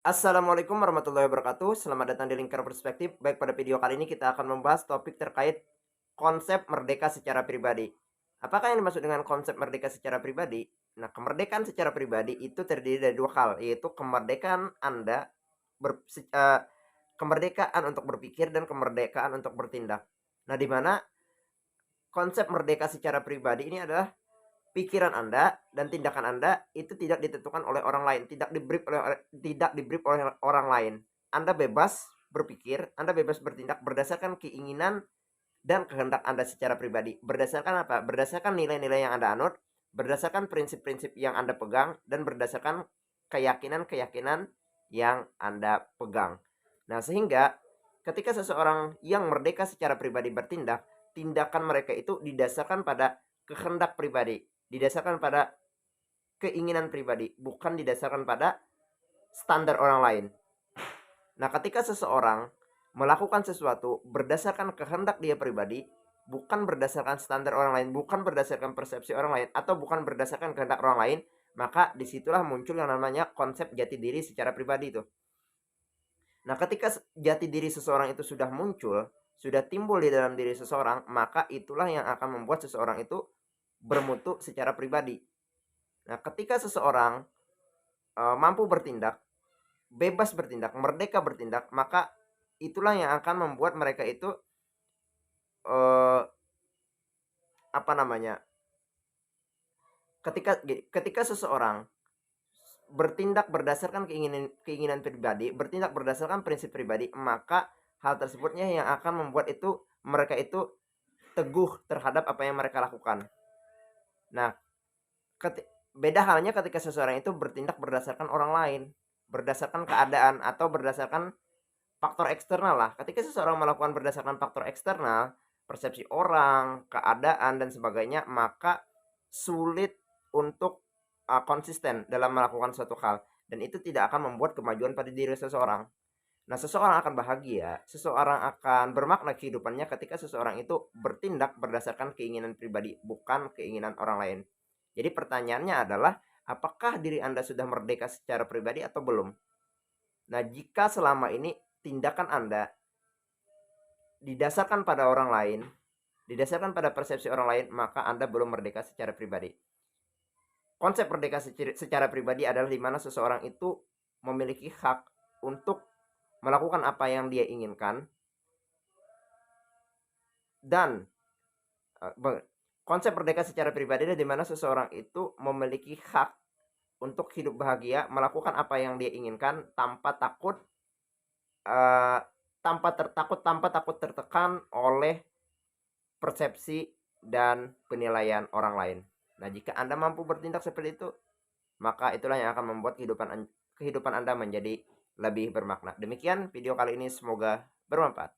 Assalamualaikum warahmatullahi wabarakatuh. Selamat datang di Lingkar Perspektif. Baik, pada video kali ini kita akan membahas topik terkait konsep merdeka secara pribadi. Apakah yang dimaksud dengan konsep merdeka secara pribadi? Nah, kemerdekaan secara pribadi itu terdiri dari dua hal, yaitu kemerdekaan Anda kemerdekaan untuk berpikir dan kemerdekaan untuk bertindak. Nah, di mana konsep merdeka secara pribadi ini adalah pikiran Anda dan tindakan Anda itu tidak ditentukan oleh orang lain, tidak di-brief oleh orang lain. Anda bebas berpikir, Anda bebas bertindak berdasarkan keinginan dan kehendak Anda secara pribadi. Berdasarkan apa? Berdasarkan nilai-nilai yang Anda anut, berdasarkan prinsip-prinsip yang Anda pegang, dan berdasarkan keyakinan-keyakinan yang Anda pegang. Nah, sehingga ketika seseorang yang merdeka secara pribadi bertindak, tindakan mereka itu didasarkan pada kehendak pribadi, didasarkan pada keinginan pribadi, bukan didasarkan pada standar orang lain. Nah, ketika seseorang melakukan sesuatu berdasarkan kehendak dia pribadi, bukan berdasarkan standar orang lain, bukan berdasarkan persepsi orang lain, atau bukan berdasarkan kehendak orang lain, maka disitulah muncul yang namanya konsep jati diri secara pribadi itu. Nah, ketika jati diri seseorang itu sudah muncul, sudah timbul di dalam diri seseorang, maka itulah yang akan membuat seseorang itu bermutu secara pribadi. Nah, ketika seseorang mampu bertindak, bebas bertindak, merdeka bertindak, maka itulah yang akan membuat mereka itu eh, apa namanya? Ketika seseorang bertindak berdasarkan keinginan keinginan pribadi, bertindak berdasarkan prinsip pribadi, maka hal tersebutnya yang akan membuat itu mereka itu teguh terhadap apa yang mereka lakukan. Nah, beda halnya ketika seseorang itu bertindak berdasarkan orang lain, berdasarkan keadaan atau berdasarkan faktor eksternal lah. Ketika seseorang melakukan berdasarkan faktor eksternal, persepsi orang, keadaan dan sebagainya, maka sulit untuk konsisten dalam melakukan suatu hal dan itu tidak akan membuat kemajuan pada diri seseorang. Nah, seseorang akan bahagia, seseorang akan bermakna kehidupannya ketika seseorang itu bertindak berdasarkan keinginan pribadi, bukan keinginan orang lain. Jadi pertanyaannya adalah, apakah diri Anda sudah merdeka secara pribadi atau belum? Nah, jika selama ini tindakan Anda didasarkan pada orang lain, didasarkan pada persepsi orang lain, maka Anda belum merdeka secara pribadi. Konsep merdeka secara pribadi adalah di mana seseorang itu memiliki hak untuk melakukan apa yang dia inginkan dan konsep merdeka secara pribadi adalah di mana seseorang itu memiliki hak untuk hidup bahagia, melakukan apa yang dia inginkan tanpa takut tanpa takut tertekan oleh persepsi dan penilaian orang lain. Nah, jika Anda mampu bertindak seperti itu, maka itulah yang akan membuat kehidupan Anda menjadi lebih bermakna. Demikian video kali ini, semoga bermanfaat.